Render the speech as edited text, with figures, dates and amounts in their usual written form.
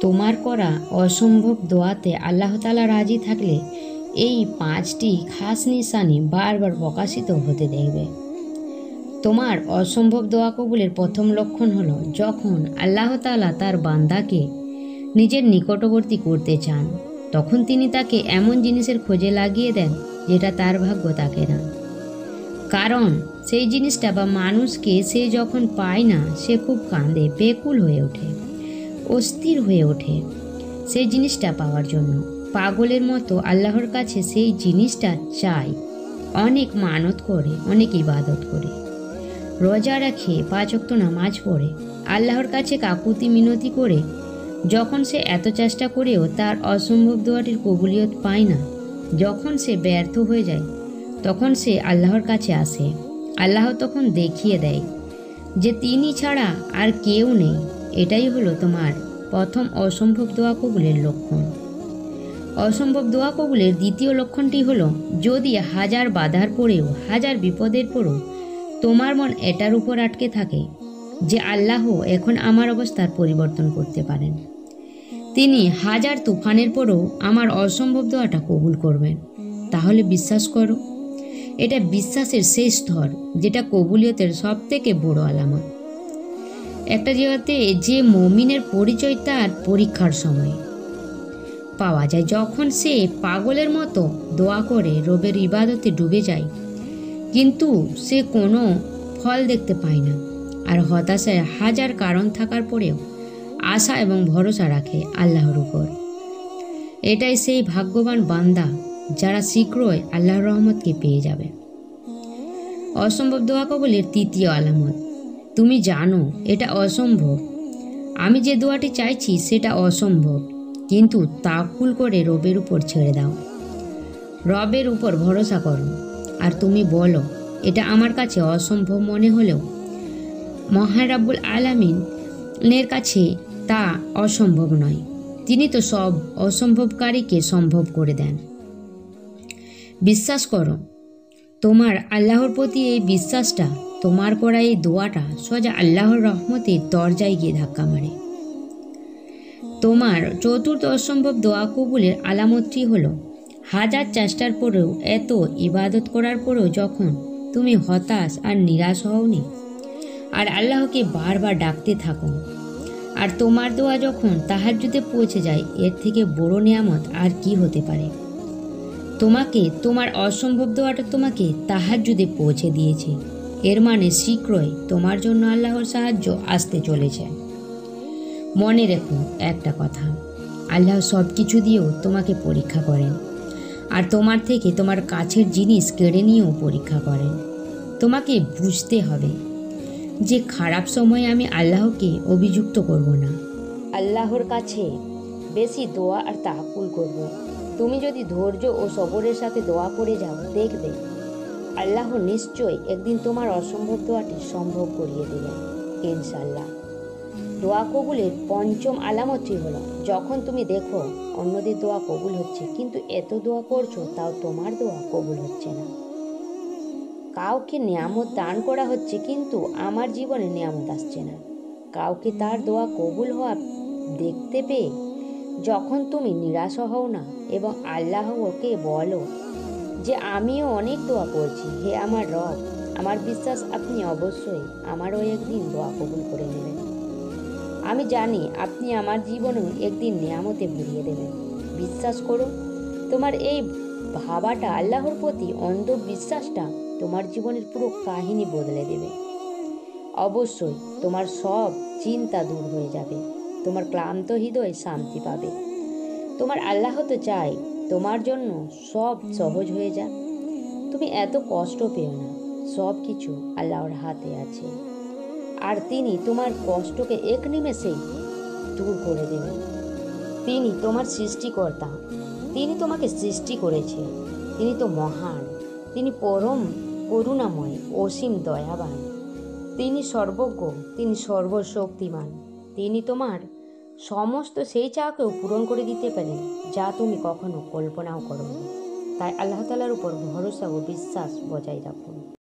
তোমার করা অসম্ভব দোয়াতে আল্লাহ তাআলা রাজি থাকলে এই 5টি খাস নিশানি বারবার প্রকাশিত হতে দেখবে। তোমার অসম্ভব দোয়া কবুলের প্রথম লক্ষণ হলো যখন আল্লাহ তাআলা তার বান্দাকে নিজের নিকটবর্তী করতে চান, তখন তিনি তাকে এমন জিনিসের খোঁজে লাগিয়ে দেন যেটা তার ভাগ্য থাকে না। কারণ সেই জিনিসটা বা মানুষকে সে যখন পায় না, সে খুব কাঁদে, বেকুল হয়ে ওঠে, অস্থির হয়ে ওঠে সেই জিনিসটা পাওয়ার জন্য। পাগলের মতো আল্লাহর কাছে সেই জিনিসটা চায়, অনেক মানত করে, অনেক ইবাদত করে, রোজা রাখে, 5 ওয়াক্ত নামাজ পড়ে, আল্লাহর কাছে কাকুতি মিনতি করে। যখন সে এত চেষ্টা করেও তার অসম্ভব দোয়াটির কবুলিয়ত পায় না, যখন সে ব্যর্থ হয়ে যায়, তখন সে আল্লাহর কাছে আসে। আল্লাহ তখন দেখিয়ে দেয় যে তিনি ছাড়া আর কেউ নেই। এটাই হলো তোমার প্রথম অসম্ভব দোয়া কবুলের লক্ষণ। অসম্ভব দোয়া কবুলের দ্বিতীয় লক্ষণটি হলো যদি 1000 বাধার পরেও, 1000 বিপদের পরেও তোমার মন এটার উপর আটকে থাকে যে আল্লাহ এখন আমার অবস্থার পরিবর্তন করতে পারেন, তিনি 1000 তুফানের পরেও আমার অসম্ভব দোয়াটা কবুল করবেন, তাহলে বিশ্বাস করো। এটা বিশ্বাসের শেষ স্তর, যেটা কবুলিয়তের সব থেকে বড় আলামত। একটা জায়গাতে যে মুমিনের পরিচয় তার পরীক্ষার সময় পাওয়া যায়, যখন সে পাগলের মতো দোয়া করে রবের ইবাদতে ডুবে যায়, কিন্তু সে কোনো ফল দেখতে পায় না, আর হতাশায় 1000 কারণ থাকার পরেও আশা এবং ভরসা রাখে আল্লাহর উপর। এটাই সেই ভাগ্যবান বান্দা যারা শীঘ্রই আল্লাহর রহমতকে পেয়ে যাবে। অসম্ভব দোয়া কবুলের তৃতীয় আলামত, তুমি জানো এটা অসম্ভব, আমি যে দোয়াটি চাইছি সেটা অসম্ভব, কিন্তু তাওয়াক্কুল করে রবের উপর ছেড়ে দাও, রবের উপর ভরসা করো, আর তুমি বলো এটা আমার কাছে অসম্ভব মনে হলেও মহান রাব্বুল আলামিনের কাছে তা অসম্ভব নয়, তিনি তো সব অসম্ভবকারীকে সম্ভব করে দেন। বিশ্বাস করো, তোমার আল্লাহর প্রতি এই বিশ্বাসটা, তোমার করা এই দোয়াটা সোজা আল্লাহর রহমতের দরজায় গিয়ে ধাক্কা মারে। তোমার চতুর্থ অসম্ভব দোয়া কবুলের আলামতটি হলো 1000 চেষ্টার পরেও, এত ইবাদত করার পরেও যখন তুমি হতাশ আর নিরাশ হওনি, আর আল্লাহকে বারবার ডাকতে থাকো, আর তোমার দোয়া যখন তাহাজ্জুদে পৌঁছে যায়, এর থেকে বড় নিয়ামত আর কি হতে পারে। তোমাকে তোমার অসম্ভব দোয়াটা তোমাকে তাহাজ্জুদে পৌঁছে দিয়েছে, এর মানে শীঘ্রই তোমার জন্য আল্লাহর সাহায্য আসতে চলেছে। মনে রেখো একটা কথা, আল্লাহ সব কিছু দিয়েও তোমাকে পরীক্ষা করেন, আর তোমার থেকে তোমার কাছের জিনিস কেড়ে নিয়েও পরীক্ষা করেন। তোমাকে বুঝতে হবে যে খারাপ সময়ে আমি আল্লাহকে অভিযুক্ত করব না, আল্লাহর কাছে বেশি দোয়া আর তাওয়াক্কুল করব। তুমি যদি ধৈর্য ও সবরের সাথে দোয়া করে যাও, দেখবে আল্লাহ নিশ্চয়ই একদিন তোমার অসম্ভব দোয়াটি সম্ভব করিয়ে দেবেন ইনশাআল্লাহ। দোয়া কবুলের পঞ্চম আলামতটি হলো যখন তুমি দেখো অন্যদের দোয়া কবুল হচ্ছে, কিন্তু এত দোয়া করছো তাও তোমার দোয়া কবুল হচ্ছে না। কাউকে নিয়ামত দান করা হচ্ছে, কিন্তু আমার জীবনে নিয়ামত আসছে না। কাউকে তার দোয়া কবুল হওয়া দেখতে পেয়ে যখন তুমি নিরাশ হও না, এবং আল্লাহকে বলো যে আমিও অনেক দোয়া করছি, হে আমার রব, আমার বিশ্বাস আপনি অবশ্যই আমারও একদিন দোয়া কবুল করে নেবেন। আমি জানি আপনি আমার জীবনেও একদিন নিয়ামতে ভরিয়ে দেবেন। বিশ্বাস করো, তোমার এই ভাবাটা, আল্লাহর প্রতি অন্ধ বিশ্বাসটা তোমার জীবনের পুরো কাহিনী বদলে দেবে। অবশ্যই তোমার সব চিন্তা দূর হয়ে যাবে, তোমার ক্লান্ত হৃদয় শান্তি পাবে। তোমার আল্লাহ তো চাই তোমার জন্য সব সহজ হয়ে যাক। তুমি এত কষ্ট পেও না, সব কিছু আল্লাহর হাতে আছে, আর তিনি তোমার কষ্টকে এক নিমেষেই দূর করে দেবেন। তিনি তোমার সৃষ্টিকর্তা, তিনি তোমাকে সৃষ্টি করেছে, তিনি তো মহান, তিনি পরম করুণাময়, অসীম দয়াবান, তিনি সর্বজ্ঞ, তিনি সর্বশক্তিমান, তিনি তোমার সমস্ত সেই চাওয়াকেও পূরণ করে দিতে পারেন যা তুমি কখনো কল্পনাও করোনি। তাই আল্লাহ তাআলার উপর ভরসা ও বিশ্বাস বজায় রাখুন।